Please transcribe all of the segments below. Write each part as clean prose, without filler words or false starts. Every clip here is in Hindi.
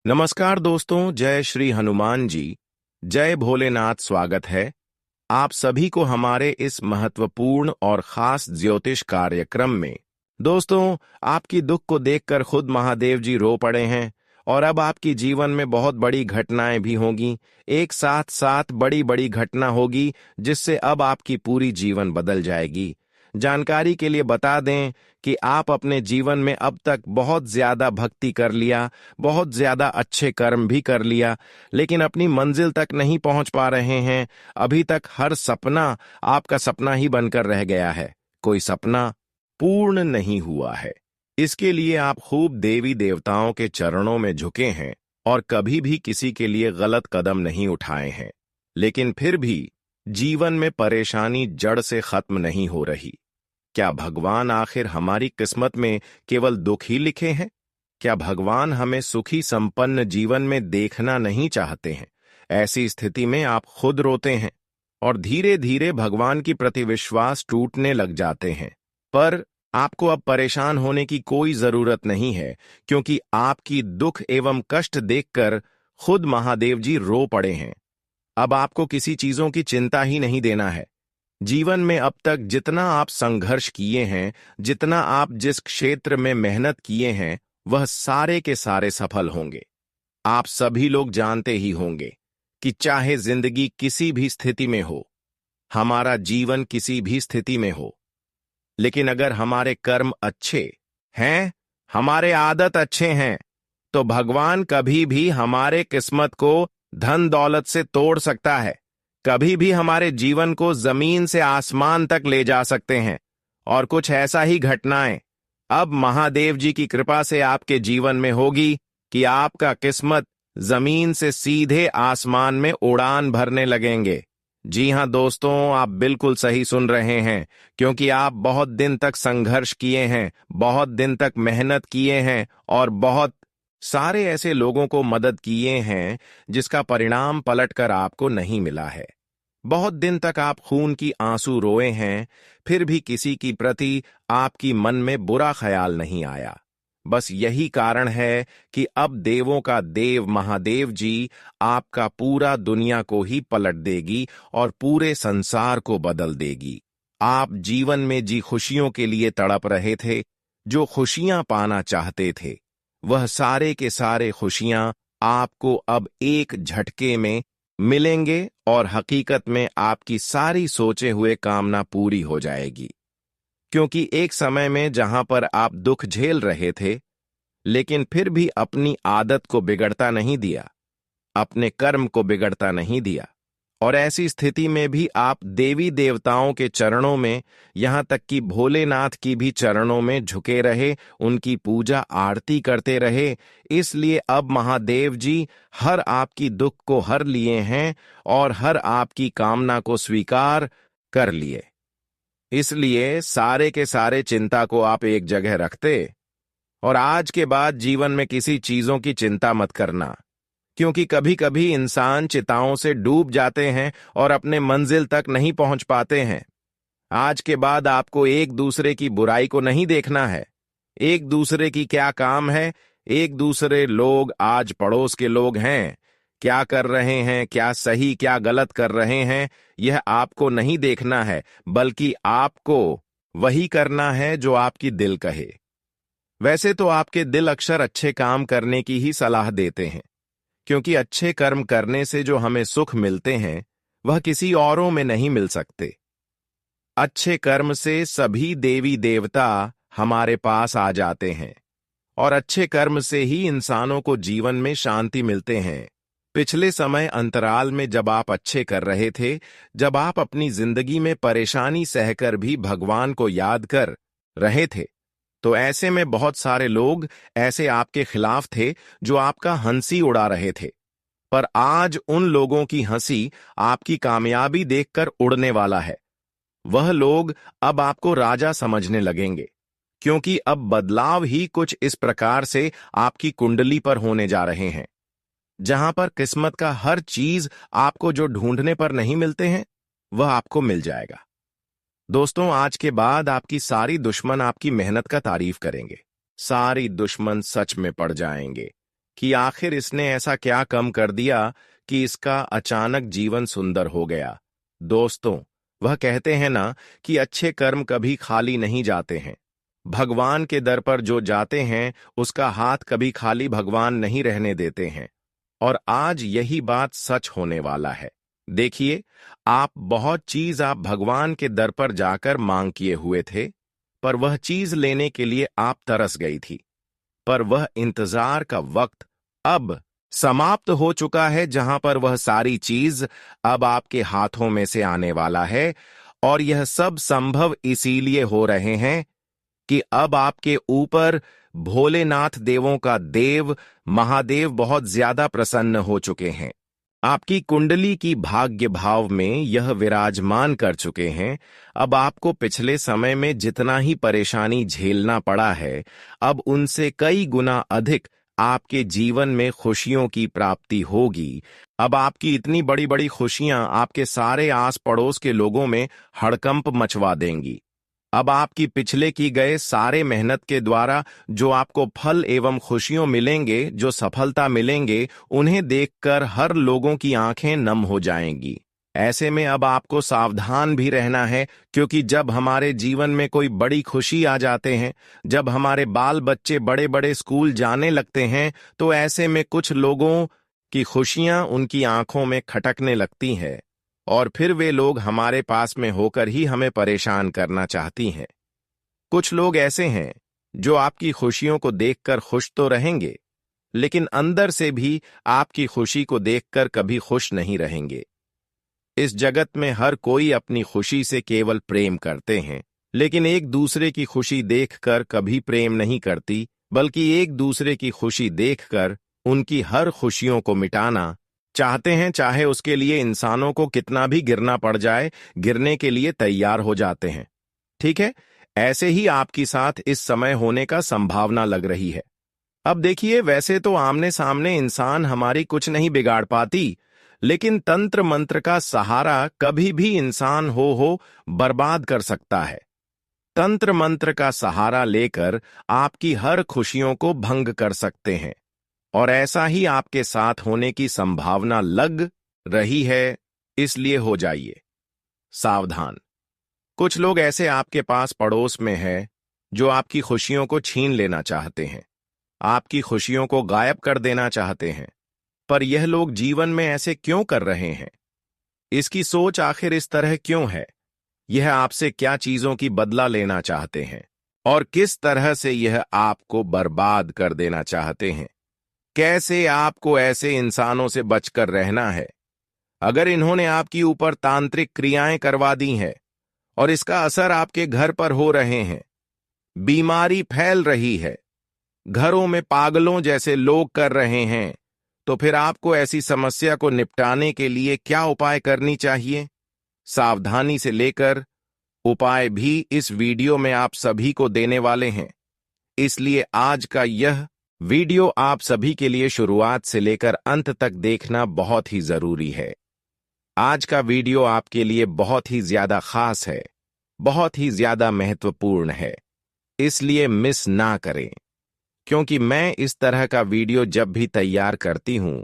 नमस्कार दोस्तों, जय श्री हनुमान जी। जय भोलेनाथ। स्वागत है आप सभी को हमारे इस महत्वपूर्ण और खास ज्योतिष कार्यक्रम में। दोस्तों, आपकी दुख को देखकर खुद महादेव जी रो पड़े हैं और अब आपकी जीवन में बहुत बड़ी घटनाएं भी होंगी। एक साथ साथ बड़ी बड़ी घटना होगी जिससे अब आपकी पूरी जीवन बदल जाएगी। जानकारी के लिए बता दें कि आप अपने जीवन में अब तक बहुत ज्यादा भक्ति कर लिया, बहुत ज्यादा अच्छे कर्म भी कर लिया, लेकिन अपनी मंजिल तक नहीं पहुंच पा रहे हैं। अभी तक हर सपना आपका सपना ही बनकर रह गया है, कोई सपना पूर्ण नहीं हुआ है। इसके लिए आप खूब देवी देवताओं के चरणों में झुके हैं और कभी भी किसी के लिए गलत कदम नहीं उठाए हैं, लेकिन फिर भी जीवन में परेशानी जड़ से खत्म नहीं हो रही। क्या भगवान आखिर हमारी किस्मत में केवल दुख ही लिखे हैं? क्या भगवान हमें सुखी संपन्न जीवन में देखना नहीं चाहते हैं? ऐसी स्थिति में आप खुद रोते हैं और धीरे धीरे भगवान की प्रति विश्वास टूटने लग जाते हैं। पर आपको अब परेशान होने की कोई जरूरत नहीं है, क्योंकि आपकी दुख एवं कष्ट देखकर खुद महादेव जी रो पड़े हैं। अब आपको किसी चीजों की चिंता ही नहीं देना है। जीवन में अब तक जितना आप संघर्ष किए हैं, जितना आप जिस क्षेत्र में मेहनत किए हैं, वह सारे के सारे सफल होंगे। आप सभी लोग जानते ही होंगे कि चाहे जिंदगी किसी भी स्थिति में हो, हमारा जीवन किसी भी स्थिति में हो, लेकिन अगर हमारे कर्म अच्छे हैं, हमारे आदत अच्छे हैं, तो भगवान कभी भी हमारे किस्मत को धन दौलत से तोड़ सकता है। कभी भी हमारे जीवन को जमीन से आसमान तक ले जा सकते हैं। और कुछ ऐसा ही घटनाएं अब महादेव जी की कृपा से आपके जीवन में होगी कि आपका किस्मत जमीन से सीधे आसमान में उड़ान भरने लगेंगे। जी हां दोस्तों, आप बिल्कुल सही सुन रहे हैं, क्योंकि आप बहुत दिन तक संघर्ष किए हैं, बहुत दिन तक मेहनत किए हैं और बहुत सारे ऐसे लोगों को मदद किए हैं जिसका परिणाम पलटकर आपको नहीं मिला है। बहुत दिन तक आप खून की आंसू रोए हैं, फिर भी किसी की प्रति आपकी मन में बुरा ख्याल नहीं आया। बस यही कारण है कि अब देवों का देव महादेव जी आपका पूरा दुनिया को ही पलट देगी और पूरे संसार को बदल देगी। आप जीवन में जी खुशियों के लिए तड़प रहे थे, जो खुशियां पाना चाहते थे, वह सारे के सारे खुशियां आपको अब एक झटके में मिलेंगे और हकीकत में आपकी सारी सोचे हुए कामना पूरी हो जाएगी। क्योंकि एक समय में जहां पर आप दुख झेल रहे थे, लेकिन फिर भी अपनी आदत को बिगड़ता नहीं दिया, अपने कर्म को बिगड़ता नहीं दिया, और ऐसी स्थिति में भी आप देवी देवताओं के चरणों में, यहां तक कि भोलेनाथ की भी चरणों में झुके रहे, उनकी पूजा आरती करते रहे। इसलिए अब महादेव जी हर आपकी दुख को हर लिए हैं और हर आपकी कामना को स्वीकार कर लिए। इसलिए सारे के सारे चिंता को आप एक जगह रखते और आज के बाद जीवन में किसी चीजों की चिंता मत करना, क्योंकि कभी कभी इंसान चिताओं से डूब जाते हैं और अपने मंजिल तक नहीं पहुंच पाते हैं। आज के बाद आपको एक दूसरे की बुराई को नहीं देखना है, एक दूसरे की क्या काम है, एक दूसरे लोग आज पड़ोस के लोग हैं, क्या कर रहे हैं, क्या सही क्या गलत कर रहे हैं, यह आपको नहीं देखना है, बल्कि आपको वही करना है जो आपकी दिल कहे। वैसे तो आपके दिल अक्सर अच्छे काम करने की ही सलाह देते हैं, क्योंकि अच्छे कर्म करने से जो हमें सुख मिलते हैं वह किसी औरों में नहीं मिल सकते। अच्छे कर्म से सभी देवी देवता हमारे पास आ जाते हैं और अच्छे कर्म से ही इंसानों को जीवन में शांति मिलते हैं। पिछले समय अंतराल में जब आप अच्छे कर रहे थे, जब आप अपनी जिंदगी में परेशानी सहकर भी भगवान को याद कर रहे थे, तो ऐसे में बहुत सारे लोग ऐसे आपके खिलाफ थे जो आपका हंसी उड़ा रहे थे। पर आज उन लोगों की हंसी आपकी कामयाबी देखकर उड़ने वाला है। वह लोग अब आपको राजा समझने लगेंगे, क्योंकि अब बदलाव ही कुछ इस प्रकार से आपकी कुंडली पर होने जा रहे हैं। जहां पर किस्मत का हर चीज आपको जो ढूंढने पर नहीं मिलते हैं, वह आपको मिल जाएगा। दोस्तों, आज के बाद आपकी सारी दुश्मन आपकी मेहनत का तारीफ करेंगे। सारी दुश्मन सच में पड़ जाएंगे कि आखिर इसने ऐसा क्या कम कर दिया कि इसका अचानक जीवन सुंदर हो गया। दोस्तों, वह कहते हैं ना कि अच्छे कर्म कभी खाली नहीं जाते हैं। भगवान के दर पर जो जाते हैं उसका हाथ कभी खाली भगवान नहीं रहने देते हैं। और आज यही बात सच होने वाला है। देखिए, बहुत चीज आप भगवान के दर पर जाकर मांग किए हुए थे, पर वह चीज लेने के लिए आप तरस गई थी। पर वह इंतजार का वक्त अब समाप्त हो चुका है, जहां पर वह सारी चीज अब आपके हाथों में से आने वाला है। और यह सब संभव इसीलिए हो रहे हैं कि अब आपके ऊपर भोलेनाथ देवों का देव महादेव बहुत ज्यादा प्रसन्न हो चुके हैं। आपकी कुंडली की भाग्य भाव में यह विराजमान कर चुके हैं। अब आपको पिछले समय में जितना ही परेशानी झेलना पड़ा है, अब उनसे कई गुना अधिक आपके जीवन में खुशियों की प्राप्ति होगी। अब आपकी इतनी बड़ी बड़ी खुशियां आपके सारे आस पड़ोस के लोगों में हड़कंप मचवा देंगी। अब आपकी पिछले की गए सारे मेहनत के द्वारा जो आपको फल एवं खुशियों मिलेंगे, जो सफलता मिलेंगे, उन्हें देखकर हर लोगों की आंखें नम हो जाएंगी। ऐसे में अब आपको सावधान भी रहना है, क्योंकि जब हमारे जीवन में कोई बड़ी खुशी आ जाते हैं, जब हमारे बाल बच्चे बड़े बड़े स्कूल जाने लगते हैं, तो ऐसे में कुछ लोगों की खुशियां उनकी आंखों में खटकने लगती हैं और फिर वे लोग हमारे पास में होकर ही हमें परेशान करना चाहती हैं। कुछ लोग ऐसे हैं जो आपकी खुशियों को देखकर खुश तो रहेंगे, लेकिन अंदर से भी आपकी खुशी को देखकर कभी खुश नहीं रहेंगे। इस जगत में हर कोई अपनी खुशी से केवल प्रेम करते हैं, लेकिन एक दूसरे की खुशी देखकर कभी प्रेम नहीं करती, बल्कि एक दूसरे की खुशी देखकर उनकी हर खुशियों को मिटाना चाहते हैं। चाहे उसके लिए इंसानों को कितना भी गिरना पड़ जाए, गिरने के लिए तैयार हो जाते हैं। ठीक है, ऐसे ही आपके साथ इस समय होने का संभावना लग रही है। अब देखिए, वैसे तो आमने सामने इंसान हमारी कुछ नहीं बिगाड़ पाती, लेकिन तंत्र मंत्र का सहारा कभी भी इंसान हो बर्बाद कर सकता है। तंत्र मंत्र का सहारा लेकर आपकी हर खुशियों को भंग कर सकते हैं, और ऐसा ही आपके साथ होने की संभावना लग रही है। इसलिए हो जाइए सावधान। कुछ लोग ऐसे आपके पास पड़ोस में हैं जो आपकी खुशियों को छीन लेना चाहते हैं, आपकी खुशियों को गायब कर देना चाहते हैं। पर यह लोग जीवन में ऐसे क्यों कर रहे हैं? इसकी सोच आखिर इस तरह क्यों है? यह आपसे क्या चीजों की बदला लेना चाहते हैं और किस तरह से यह आपको बर्बाद कर देना चाहते हैं? कैसे आपको ऐसे इंसानों से बचकर रहना है? अगर इन्होंने आपकी ऊपर तांत्रिक क्रियाएं करवा दी हैं और इसका असर आपके घर पर हो रहे हैं, बीमारी फैल रही है, घरों में पागलों जैसे लोग कर रहे हैं, तो फिर आपको ऐसी समस्या को निपटाने के लिए क्या उपाय करनी चाहिए? सावधानी से लेकर उपाय भी इस वीडियो में आप सभी को देने वाले हैं। इसलिए आज का यह वीडियो आप सभी के लिए शुरुआत से लेकर अंत तक देखना बहुत ही जरूरी है। आज का वीडियो आपके लिए बहुत ही ज्यादा खास है, बहुत ही ज्यादा महत्वपूर्ण है, इसलिए मिस ना करें। क्योंकि मैं इस तरह का वीडियो जब भी तैयार करती हूं,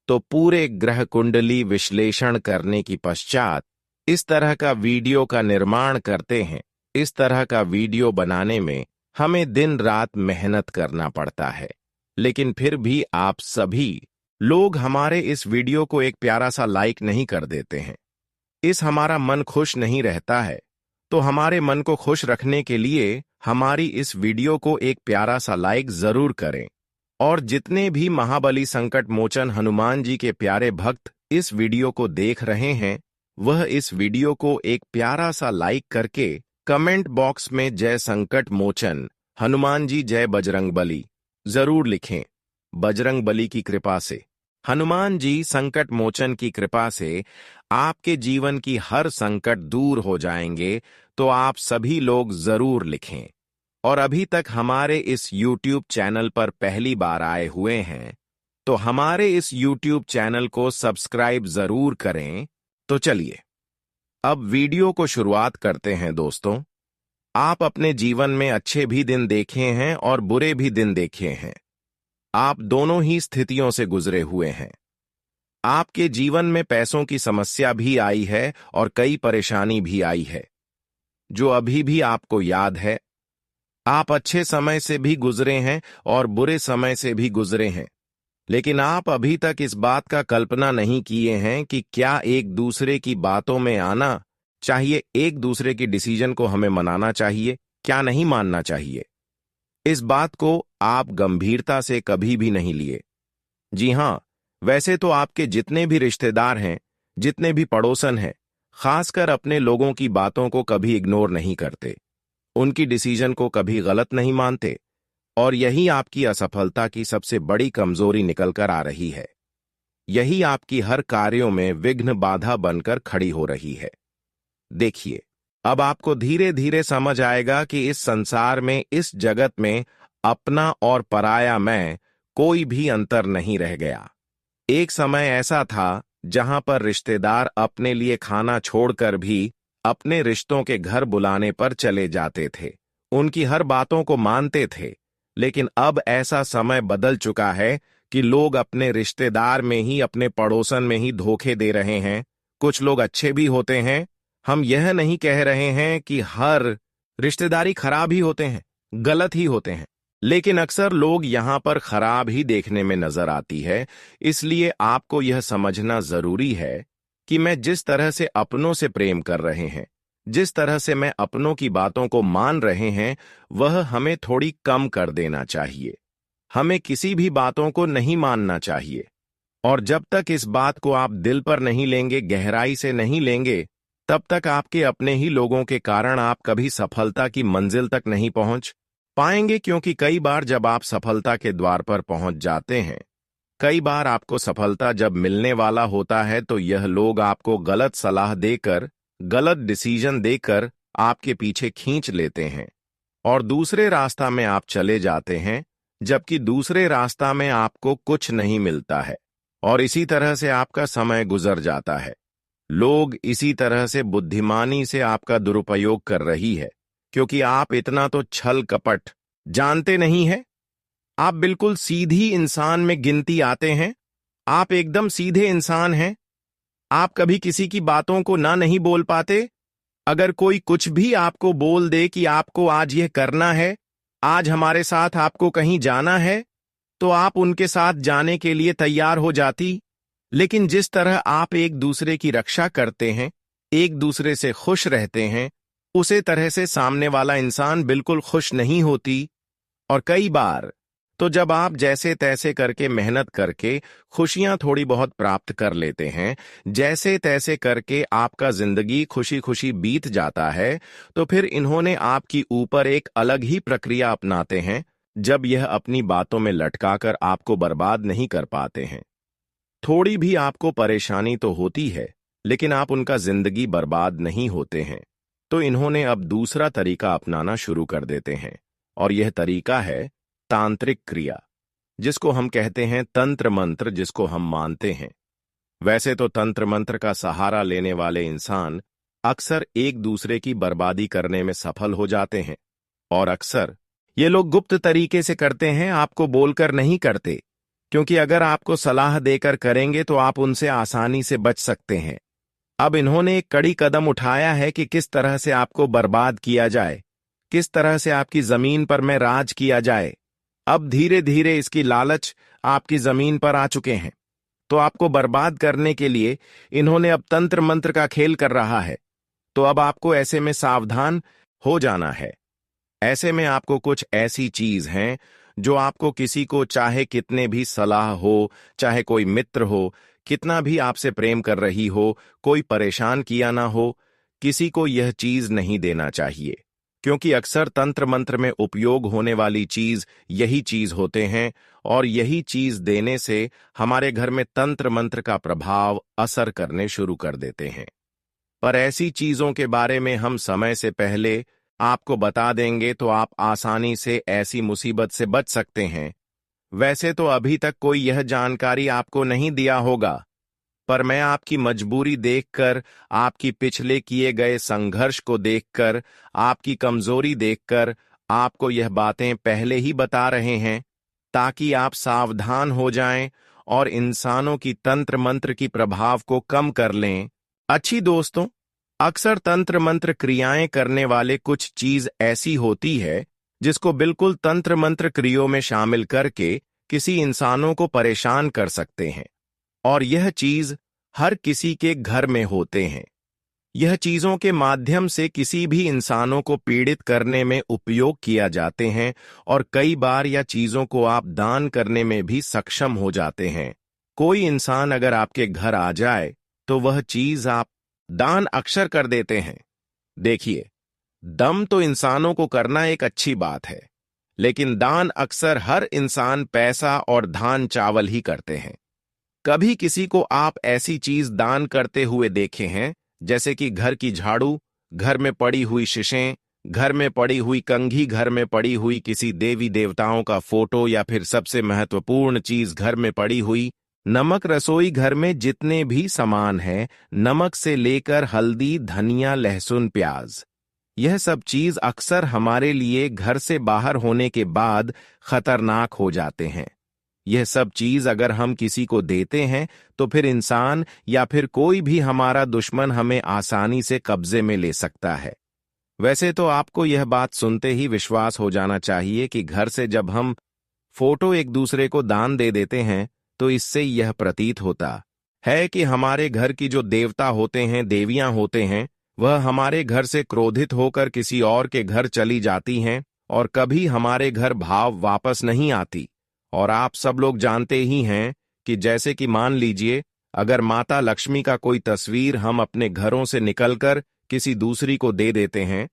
तो पूरे ग्रह कुंडली विश्लेषण करने की पश्चात इस तरह का वीडियो का निर्माण करते हैं। इस तरह का वीडियो बनाने में हमें दिन रात मेहनत करना पड़ता है, लेकिन फिर भी आप सभी लोग हमारे इस वीडियो को एक प्यारा सा लाइक नहीं कर देते हैं। इस हमारा मन खुश नहीं रहता है, तो हमारे मन को खुश रखने के लिए हमारी इस वीडियो को एक प्यारा सा लाइक जरूर करें। और जितने भी महाबली संकट मोचन हनुमान जी के प्यारे भक्त इस वीडियो को देख रहे हैं, वह इस वीडियो को एक प्यारा सा लाइक करके कमेंट बॉक्स में जय संकट मोचन हनुमान जी जय बजरंगबली जरूर लिखें। बजरंगबली की कृपा से, हनुमान जी संकट मोचन की कृपा से आपके जीवन की हर संकट दूर हो जाएंगे, तो आप सभी लोग जरूर लिखें। और अभी तक हमारे इस YouTube चैनल पर पहली बार आए हुए हैं, तो हमारे इस YouTube चैनल को सब्सक्राइब जरूर करें। तो चलिए अब वीडियो को शुरुआत करते हैं। दोस्तों, आप अपने जीवन में अच्छे भी दिन देखे हैं और बुरे भी दिन देखे हैं। आप दोनों ही स्थितियों से गुजरे हुए हैं। आपके जीवन में पैसों की समस्या भी आई है और कई परेशानी भी आई है, जो अभी भी आपको याद है। आप अच्छे समय से भी गुजरे हैं और बुरे समय से भी गुजरे हैं, लेकिन आप अभी तक इस बात का कल्पना नहीं किए हैं कि क्या एक दूसरे की बातों में आना चाहिए, एक दूसरे की डिसीजन को हमें मनाना चाहिए, क्या नहीं मानना चाहिए। इस बात को आप गंभीरता से कभी भी नहीं लिए। जी हां, वैसे तो आपके जितने भी रिश्तेदार हैं, जितने भी पड़ोसन हैं, खासकर अपने लोगों की बातों को कभी इग्नोर नहीं करते, उनकी डिसीजन को कभी गलत नहीं मानते, और यही आपकी असफलता की सबसे बड़ी कमजोरी निकल कर आ रही है। यही आपकी हर कार्यों में विघ्न बाधा बनकर खड़ी हो रही है। देखिए, अब आपको धीरे धीरे समझ आएगा कि इस संसार में, इस जगत में अपना और पराया मैं कोई भी अंतर नहीं रह गया। एक समय ऐसा था जहां पर रिश्तेदार अपने लिए खाना छोड़कर भी अपने रिश्तों के घर बुलाने पर चले जाते थे, उनकी हर बातों को मानते थे। लेकिन अब ऐसा समय बदल चुका है कि लोग अपने रिश्तेदार में ही, अपने पड़ोसन में ही धोखे दे रहे हैं। कुछ लोग अच्छे भी होते हैं, हम यह नहीं कह रहे हैं कि हर रिश्तेदारी खराब ही होते हैं, गलत ही होते हैं, लेकिन अक्सर लोग यहां पर खराब ही देखने में नजर आती है। इसलिए आपको यह समझना जरूरी है कि मैं जिस तरह से अपनों से प्रेम कर रहे हैं, जिस तरह से मैं अपनों की बातों को मान रहे हैं, वह हमें थोड़ी कम कर देना चाहिए। हमें किसी भी बातों को नहीं मानना चाहिए, और जब तक इस बात को आप दिल पर नहीं लेंगे, गहराई से नहीं लेंगे, तब तक आपके अपने ही लोगों के कारण आप कभी सफलता की मंजिल तक नहीं पहुंच पाएंगे। क्योंकि कई बार जब आप सफलता के द्वार पर पहुंच जाते हैं, कई बार आपको सफलता जब मिलने वाला होता है, तो यह लोग आपको गलत सलाह देकर, गलत डिसीजन देकर आपके पीछे खींच लेते हैं और दूसरे रास्ता में आप चले जाते हैं, जबकि दूसरे रास्ता में आपको कुछ नहीं मिलता है, और इसी तरह से आपका समय गुजर जाता है। लोग इसी तरह से बुद्धिमानी से आपका दुरुपयोग कर रही है, क्योंकि आप इतना तो छल कपट जानते नहीं हैं। आप बिल्कुल सीधी इंसान में गिनती आते हैं, आप एकदम सीधे इंसान हैं। आप कभी किसी की बातों को ना नहीं बोल पाते। अगर कोई कुछ भी आपको बोल दे कि आपको आज यह करना है, आज हमारे साथ आपको कहीं जाना है, तो आप उनके साथ जाने के लिए तैयार हो जाती। लेकिन जिस तरह आप एक दूसरे की रक्षा करते हैं, एक दूसरे से खुश रहते हैं, उसे तरह से सामने वाला इंसान बिल्कुल खुश नहीं होती। और कई बार तो जब आप जैसे तैसे करके, मेहनत करके खुशियां थोड़ी बहुत प्राप्त कर लेते हैं, जैसे तैसे करके आपका जिंदगी खुशी खुशी बीत जाता है, तो फिर इन्होंने आपकी ऊपर एक अलग ही प्रक्रिया अपनाते हैं, जब यह अपनी बातों में लटकाकर आपको बर्बाद नहीं कर पाते हैं। थोड़ी भी आपको परेशानी तो होती है, लेकिन आप उनका जिंदगी बर्बाद नहीं होते हैं। तो इन्होंने अब दूसरा तरीका अपनाना शुरू कर देते हैं, और यह तरीका है तांत्रिक क्रिया, जिसको हम कहते हैं तंत्र मंत्र, जिसको हम मानते हैं। वैसे तो तंत्र मंत्र का सहारा लेने वाले इंसान अक्सर एक दूसरे की बर्बादी करने में सफल हो जाते हैं, और अक्सर ये लोग गुप्त तरीके से करते हैं, आपको बोलकर नहीं करते, क्योंकि अगर आपको सलाह देकर करेंगे तो आप उनसे आसानी से बच सकते हैं। अब इन्होंने एक कड़ी कदम उठाया है कि किस तरह से आपको बर्बाद किया जाए, किस तरह से आपकी जमीन पर में राज किया जाए। अब धीरे धीरे इसकी लालच आपकी जमीन पर आ चुके हैं, तो आपको बर्बाद करने के लिए इन्होंने अब तंत्र मंत्र का खेल कर रहा है। तो अब आपको ऐसे में सावधान हो जाना है। ऐसे में आपको कुछ ऐसी चीज हैं जो आपको किसी को, चाहे कितने भी सलाह हो, चाहे कोई मित्र हो, कितना भी आपसे प्रेम कर रही हो, कोई परेशान किया ना हो, किसी को यह चीज नहीं देना चाहिए। क्योंकि अक्सर तंत्र मंत्र में उपयोग होने वाली चीज यही चीज होते हैं, और यही चीज देने से हमारे घर में तंत्र मंत्र का प्रभाव असर करने शुरू कर देते हैं। पर ऐसी चीजों के बारे में हम समय से पहले आपको बता देंगे, तो आप आसानी से ऐसी मुसीबत से बच सकते हैं। वैसे तो अभी तक कोई यह जानकारी आपको नहीं दिया होगा, पर मैं आपकी मजबूरी देखकर, आपकी पिछले किए गए संघर्ष को देखकर, आपकी कमजोरी देखकर आपको यह बातें पहले ही बता रहे हैं। ताकि आप सावधान हो जाएं और इंसानों की तंत्र मंत्र की प्रभाव को कम कर लें। अच्छी दोस्तों, अक्सर तंत्र मंत्र क्रियाएं करने वाले कुछ चीज ऐसी होती है जिसको बिल्कुल तंत्र मंत्र क्रियाओं में शामिल करके किसी इंसानों को परेशान कर सकते हैं, और यह चीज हर किसी के घर में होते हैं। यह चीजों के माध्यम से किसी भी इंसानों को पीड़ित करने में उपयोग किया जाते हैं, और कई बार यह चीजों को आप दान करने में भी सक्षम हो जाते हैं। कोई इंसान अगर आपके घर आ जाए तो वह चीज आप दान अक्सर कर देते हैं। देखिए, दम तो इंसानों को करना एक अच्छी बात है, लेकिन दान अक्सर हर इंसान पैसा और धान चावल ही करते हैं। कभी किसी को आप ऐसी चीज दान करते हुए देखे हैं, जैसे कि घर की झाड़ू, घर में पड़ी हुई शीशें, घर में पड़ी हुई कंघी, घर में पड़ी हुई किसी देवी देवताओं का फोटो, या फिर सबसे महत्वपूर्ण चीज घर में पड़ी हुई नमक। रसोई घर में जितने भी सामान हैं, नमक से लेकर हल्दी, धनिया, लहसुन, प्याज, यह सब चीज अक्सर हमारे लिए घर से बाहर होने के बाद खतरनाक हो जाते हैं। यह सब चीज अगर हम किसी को देते हैं तो फिर इंसान या फिर कोई भी हमारा दुश्मन हमें आसानी से कब्जे में ले सकता है। वैसे तो आपको यह बात सुनते ही विश्वास हो जाना चाहिए कि घर से जब हम फोटो एक दूसरे को दान दे देते हैं तो इससे यह प्रतीत होता है कि हमारे घर की जो देवता होते हैं, देवियां होते हैं, वह हमारे घर से क्रोधित होकर किसी और के घर चली जाती हैं और कभी हमारे घर भाव वापस नहीं आती। और आप सब लोग जानते ही हैं कि जैसे कि मान लीजिए, अगर माता लक्ष्मी का कोई तस्वीर हम अपने घरों से निकलकर किसी दूसरी को दे देते हैं,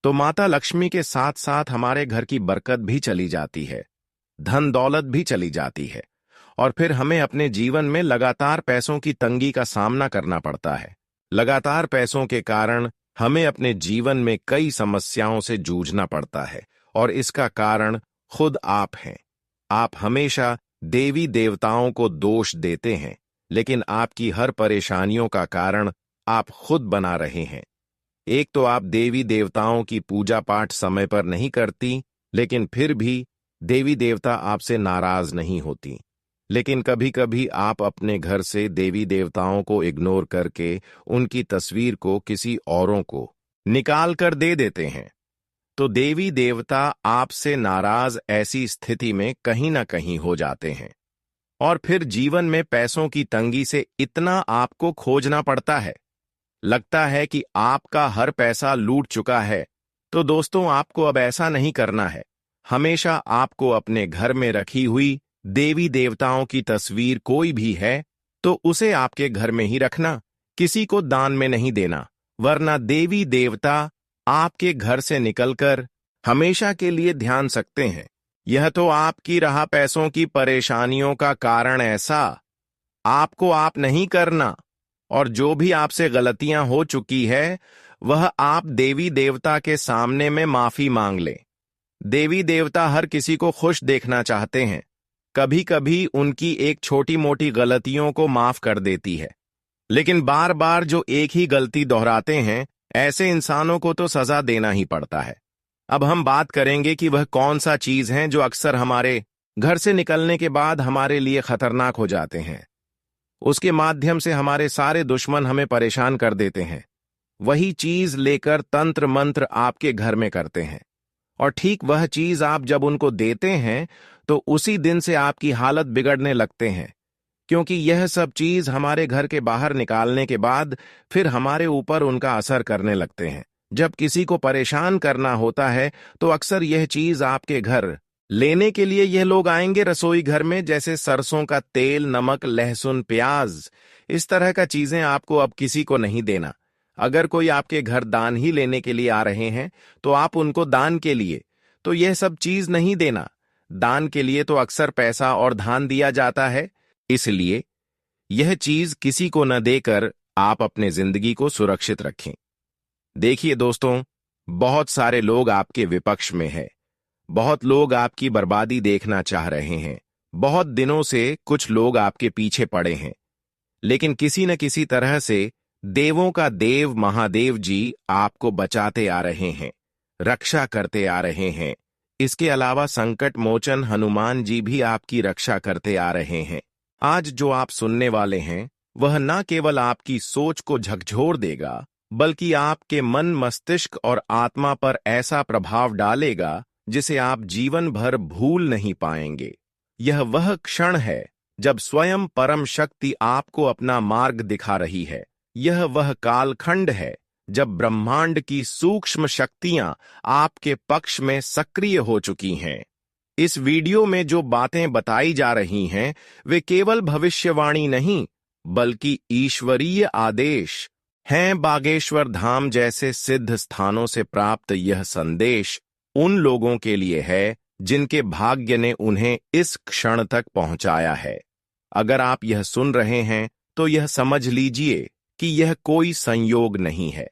तो माता लक्ष्मी के साथ साथ हमारे घर की बरकत भी चली जाती है, धन दौलत भी चली जाती है, और फिर हमें अपने जीवन में लगातार पैसों की तंगी का सामना करना पड़ता है। लगातार पैसों के कारण हमें अपने जीवन में कई समस्याओं से जूझना पड़ता है, और इसका कारण खुद आप हैं। आप हमेशा देवी देवताओं को दोष देते हैं, लेकिन आपकी हर परेशानियों का कारण आप खुद बना रहे हैं। एक तो आप देवी देवताओं की पूजा पाठ समय पर नहीं करती, लेकिन फिर भी देवी देवता आपसे नाराज नहीं होती। लेकिन कभी कभी आप अपने घर से देवी देवताओं को इग्नोर करके उनकी तस्वीर को किसी औरों को निकाल कर दे देते हैं, तो देवी देवता आपसे नाराज ऐसी स्थिति में कहीं ना कहीं हो जाते हैं, और फिर जीवन में पैसों की तंगी से इतना आपको खोजना पड़ता है, लगता है कि आपका हर पैसा लूट चुका है। तो दोस्तों, आपको अब ऐसा नहीं करना है। हमेशा आपको अपने घर में रखी हुई देवी देवताओं की तस्वीर कोई भी है तो उसे आपके घर में ही रखना, किसी को दान में नहीं देना, वरना देवी देवता आपके घर से निकलकर हमेशा के लिए ध्यान सकते हैं। यह तो आपकी रहा पैसों की परेशानियों का कारण, ऐसा आपको आप नहीं करना, और जो भी आपसे गलतियां हो चुकी है वह आप देवी देवता के सामने में माफी मांग लें। देवी देवता हर किसी को खुश देखना चाहते हैं, कभी कभी उनकी एक छोटी मोटी गलतियों को माफ कर देती है, लेकिन बार बार जो एक ही गलती दोहराते हैं, ऐसे इंसानों को तो सजा देना ही पड़ता है। अब हम बात करेंगे कि वह कौन सा चीज है जो अक्सर हमारे घर से निकलने के बाद हमारे लिए खतरनाक हो जाते हैं, उसके माध्यम से हमारे सारे दुश्मन हमें परेशान कर देते हैं। वही चीज लेकर तंत्र मंत्र आपके घर में करते हैं, और ठीक वह चीज आप जब उनको देते हैं तो उसी दिन से आपकी हालत बिगड़ने लगते हैं, क्योंकि यह सब चीज हमारे घर के बाहर निकालने के बाद फिर हमारे ऊपर उनका असर करने लगते हैं। जब किसी को परेशान करना होता है तो अक्सर यह चीज आपके घर लेने के लिए यह लोग आएंगे रसोई घर में, जैसे सरसों का तेल, नमक, लहसुन, प्याज, इस तरह का चीजें आपको अब किसी को नहीं देना। अगर कोई आपके घर दान ही लेने के लिए आ रहे हैं तो आप उनको दान के लिए तो यह सब चीज नहीं देना। दान के लिए तो अक्सर पैसा और धान दिया जाता है, इसलिए यह चीज किसी को न देकर आप अपने जिंदगी को सुरक्षित रखें। देखिए दोस्तों, बहुत सारे लोग आपके विपक्ष में हैं, बहुत लोग आपकी बर्बादी देखना चाह रहे हैं, बहुत दिनों से कुछ लोग आपके पीछे पड़े हैं, लेकिन किसी न किसी तरह से देवों का देव महादेव जी आपको बचाते आ रहे हैं, रक्षा करते आ रहे हैं। इसके अलावा संकट मोचन हनुमान जी भी आपकी रक्षा करते आ रहे हैं। आज जो आप सुनने वाले हैं वह न केवल आपकी सोच को झकझोर देगा, बल्कि आपके मन, मस्तिष्क और आत्मा पर ऐसा प्रभाव डालेगा जिसे आप जीवन भर भूल नहीं पाएंगे। यह वह क्षण है जब स्वयं परम शक्ति आपको अपना मार्ग दिखा रही है। यह वह कालखंड है जब ब्रह्मांड की सूक्ष्म शक्तियां आपके पक्ष में सक्रिय हो चुकी हैं। इस वीडियो में जो बातें बताई जा रही हैं वे केवल भविष्यवाणी नहीं, बल्कि ईश्वरीय आदेश हैं। बागेश्वर धाम जैसे सिद्ध स्थानों से प्राप्त यह संदेश उन लोगों के लिए है जिनके भाग्य ने उन्हें इस क्षण तक पहुंचाया है। अगर आप यह सुन रहे हैं तो यह समझ लीजिए कि यह कोई संयोग नहीं है,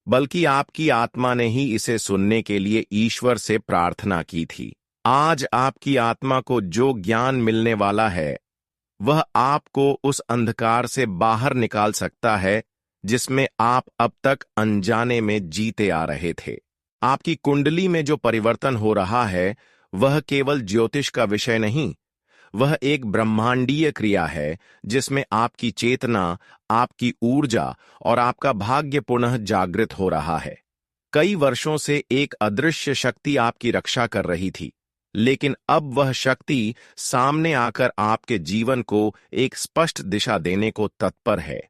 बल्कि आपकी आत्मा ने ही इसे सुनने के लिए ईश्वर से प्रार्थना की थी। आज आपकी आत्मा को जो ज्ञान मिलने वाला है वह आपको उस अंधकार से बाहर निकाल सकता है जिसमें आप अब तक अनजाने में जीते आ रहे थे। आपकी कुंडली में जो परिवर्तन हो रहा है वह केवल ज्योतिष का विषय नहीं, वह एक ब्रह्मांडीय क्रिया है जिसमें आपकी चेतना, आपकी ऊर्जा और आपका भाग्य पुनः जागृत हो रहा है। कई वर्षों से एक अदृश्य शक्ति आपकी रक्षा कर रही थी, लेकिन अब वह शक्ति सामने आकर आपके जीवन को एक स्पष्ट दिशा देने को तत्पर है।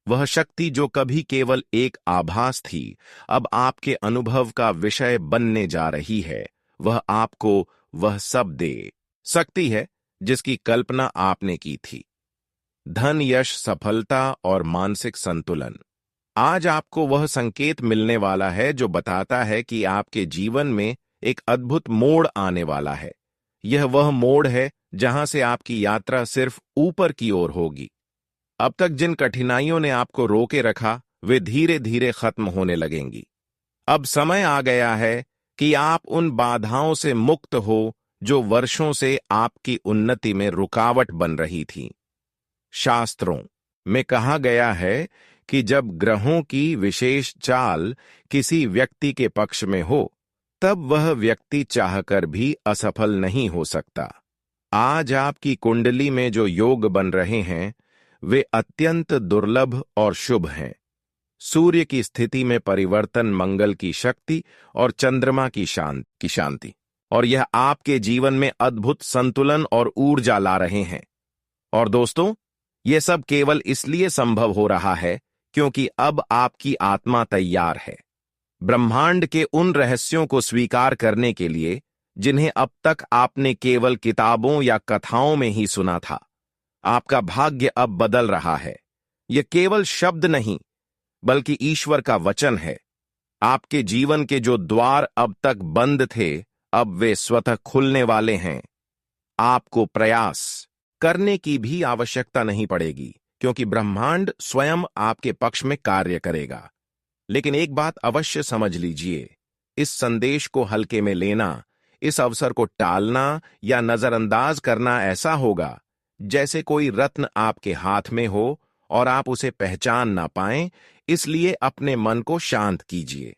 वह शक्ति जो कभी केवल एक आभास थी, अब आपके अनुभव का विषय बनने जा रही है। वह आपको वह सब दे सकती है जिसकी कल्पना आपने की थी। धन, यश, सफलता और मानसिक संतुलन। आज आपको वह संकेत मिलने वाला है जो बताता है कि आपके जीवन में एक अद्भुत मोड़ आने वाला है। यह वह मोड़ है जहां से आपकी यात्रा सिर्फ ऊपर की ओर होगी। अब तक जिन कठिनाइयों ने आपको रोके रखा वे धीरे धीरे खत्म होने लगेंगी। अब समय आ गया है कि आप उन बाधाओं से मुक्त हो जो वर्षों से आपकी उन्नति में रुकावट बन रही थी। शास्त्रों में कहा गया है कि जब ग्रहों की विशेष चाल किसी व्यक्ति के पक्ष में हो, तब वह व्यक्ति चाहकर भी असफल नहीं हो सकता। आज आपकी कुंडली में जो योग बन रहे हैं वे अत्यंत दुर्लभ और शुभ हैं। सूर्य की स्थिति में परिवर्तन, मंगल की शक्ति और चंद्रमा की शांति, और यह आपके जीवन में अद्भुत संतुलन और ऊर्जा ला रहे हैं। और दोस्तों, यह सब केवल इसलिए संभव हो रहा है क्योंकि अब आपकी आत्मा तैयार है ब्रह्मांड के उन रहस्यों को स्वीकार करने के लिए जिन्हें अब तक आपने केवल किताबों या कथाओं में ही सुना था। आपका भाग्य अब बदल रहा है। यह केवल शब्द नहीं, बल्कि ईश्वर का वचन है। आपके जीवन के जो द्वार अब तक बंद थे, अब वे स्वतः खुलने वाले हैं। आपको प्रयास करने की भी आवश्यकता नहीं पड़ेगी, क्योंकि ब्रह्मांड स्वयं आपके पक्ष में कार्य करेगा। लेकिन एक बात अवश्य समझ लीजिए, इस संदेश को हल्के में लेना, इस अवसर को टालना या नजरअंदाज करना ऐसा होगा जैसे कोई रत्न आपके हाथ में हो और आप उसे पहचान ना पाएं। इसलिए अपने मन को शांत कीजिए,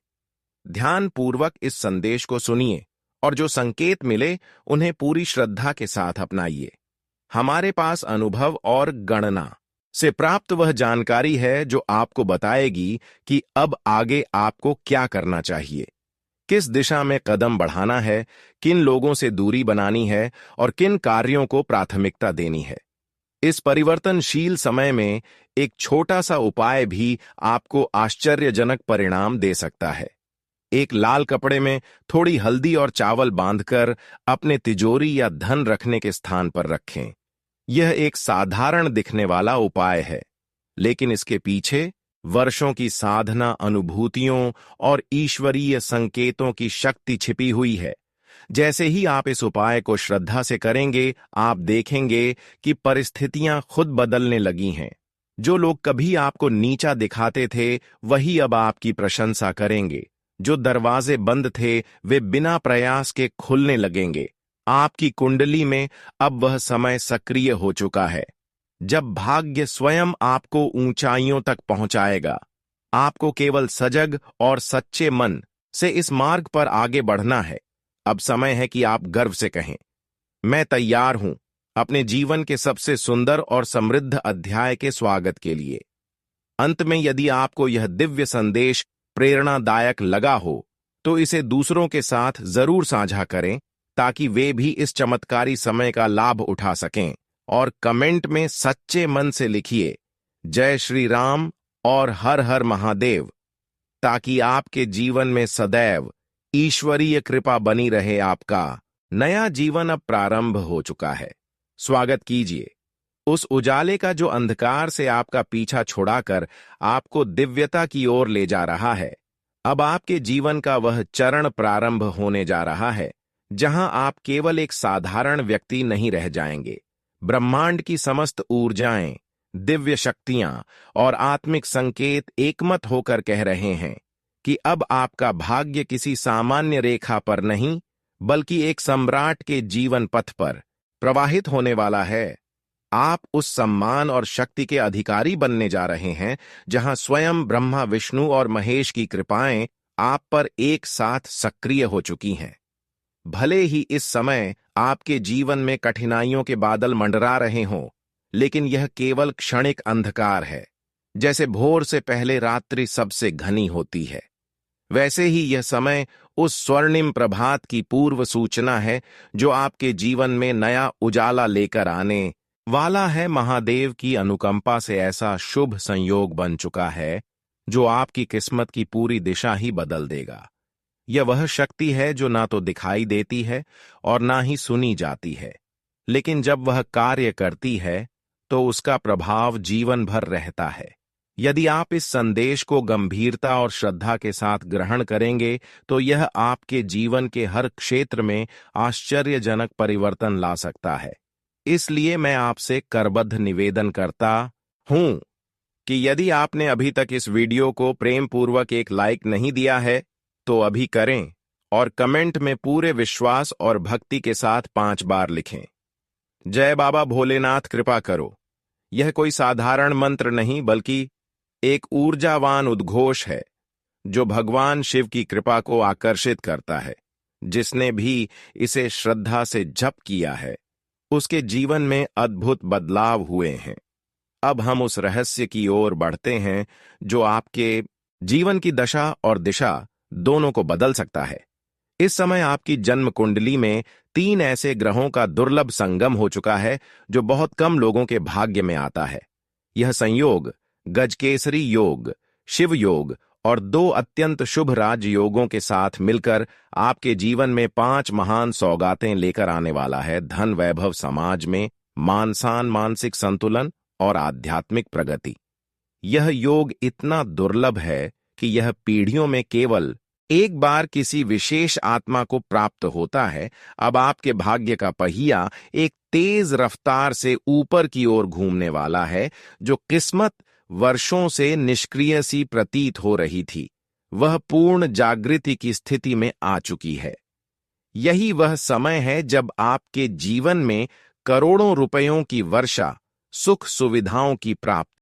ध्यानपूर्वक इस संदेश को सुनिए और जो संकेत मिले उन्हें पूरी श्रद्धा के साथ अपनाइए। हमारे पास अनुभव और गणना से प्राप्त वह जानकारी है जो आपको बताएगी कि अब आगे आपको क्या करना चाहिए, किस दिशा में कदम बढ़ाना है, किन लोगों से दूरी बनानी है और किन कार्यों को प्राथमिकता देनी है। इस परिवर्तनशील समय में एक छोटा सा उपाय भी आपको आश्चर्यजनक परिणाम दे सकता है। एक लाल कपड़े में थोड़ी हल्दी और चावल बांधकर अपने तिजोरी या धन रखने के स्थान पर रखें। यह एक साधारण दिखने वाला उपाय है, लेकिन इसके पीछे वर्षों की साधना, अनुभूतियों और ईश्वरीय संकेतों की शक्ति छिपी हुई है। जैसे ही आप इस उपाय को श्रद्धा से करेंगे, आप देखेंगे कि परिस्थितियां खुद बदलने लगी हैं। जो लोग कभी आपको नीचा दिखाते थे, वही अब आपकी प्रशंसा करेंगे। जो दरवाजे बंद थे, वे बिना प्रयास के खुलने लगेंगे। आपकी कुंडली में अब वह समय सक्रिय हो चुका है जब भाग्य स्वयं आपको ऊंचाइयों तक पहुंचाएगा। आपको केवल सजग और सच्चे मन से इस मार्ग पर आगे बढ़ना है। अब समय है कि आप गर्व से कहें, मैं तैयार हूं अपने जीवन के सबसे सुंदर और समृद्ध अध्याय के स्वागत के लिए। अंत में यदि आपको यह दिव्य संदेश प्रेरणादायक लगा हो तो इसे दूसरों के साथ जरूर साझा करें ताकि वे भी इस चमत्कारी समय का लाभ उठा सकें। और कमेंट में सच्चे मन से लिखिए जय श्री राम और हर हर महादेव, ताकि आपके जीवन में सदैव ईश्वरीय कृपा बनी रहे। आपका नया जीवन अब प्रारंभ हो चुका है। स्वागत कीजिए उस उजाले का जो अंधकार से आपका पीछा छुड़ाकर आपको दिव्यता की ओर ले जा रहा है। अब आपके जीवन का वह चरण प्रारंभ होने जा रहा है जहां आप केवल एक साधारण व्यक्ति नहीं रह जाएंगे। ब्रह्मांड की समस्त ऊर्जाएं, दिव्य शक्तियां और आत्मिक संकेत एकमत होकर कह रहे हैं कि अब आपका भाग्य किसी सामान्य रेखा पर नहीं बल्कि एक सम्राट के जीवन पथ पर प्रवाहित होने वाला है। आप उस सम्मान और शक्ति के अधिकारी बनने जा रहे हैं जहां स्वयं ब्रह्मा, विष्णु और महेश की कृपाएं आप पर एक साथ सक्रिय हो चुकी हैं। भले ही इस समय आपके जीवन में कठिनाइयों के बादल मंडरा रहे हों, लेकिन यह केवल क्षणिक अंधकार है। जैसे भोर से पहले रात्रि सबसे घनी होती है, वैसे ही यह समय उस स्वर्णिम प्रभात की पूर्व सूचना है जो आपके जीवन में नया उजाला लेकर आने वाला है। महादेव की अनुकंपा से ऐसा शुभ संयोग बन चुका है जो आपकी किस्मत की पूरी दिशा ही बदल देगा। यह वह शक्ति है जो ना तो दिखाई देती है और ना ही सुनी जाती है, लेकिन जब वह कार्य करती है तो उसका प्रभाव जीवन भर रहता है। यदि आप इस संदेश को गंभीरता और श्रद्धा के साथ ग्रहण करेंगे तो यह आपके जीवन के हर क्षेत्र में आश्चर्यजनक परिवर्तन ला सकता है। इसलिए मैं आपसे करबद्ध निवेदन करता हूं कि यदि आपने अभी तक इस वीडियो को प्रेम पूर्वक एक लाइक नहीं दिया है तो अभी करें और कमेंट में पूरे विश्वास और भक्ति के साथ 5 बार लिखें, जय बाबा भोलेनाथ कृपा करो। यह कोई साधारण मंत्र नहीं बल्कि एक ऊर्जावान उद्घोष है जो भगवान शिव की कृपा को आकर्षित करता है। जिसने भी इसे श्रद्धा से जप किया है उसके जीवन में अद्भुत बदलाव हुए हैं। अब हम उस रहस्य की ओर बढ़ते हैं जो आपके जीवन की दशा और दिशा दोनों को बदल सकता है। इस समय आपकी जन्म कुंडली में 3 ऐसे ग्रहों का दुर्लभ संगम हो चुका है जो बहुत कम लोगों के भाग्य में आता है। यह संयोग गजकेसरी योग, शिव योग और 2 अत्यंत शुभ राजयोगों के साथ मिलकर आपके जीवन में 5 महान सौगातें लेकर आने वाला है। धन, वैभव, समाज में मान सम्मान, मानसिक संतुलन और आध्यात्मिक प्रगति। यह योग इतना दुर्लभ है कि यह पीढ़ियों में केवल एक बार किसी विशेष आत्मा को प्राप्त होता है। अब आपके भाग्य का पहिया एक तेज रफ्तार से ऊपर की ओर घूमने वाला है। जो किस्मत वर्षों से निष्क्रिय सी प्रतीत हो रही थी वह पूर्ण जागृति की स्थिति में आ चुकी है। यही वह समय है जब आपके जीवन में करोड़ों रुपयों की वर्षा, सुख सुविधाओं की प्राप्ति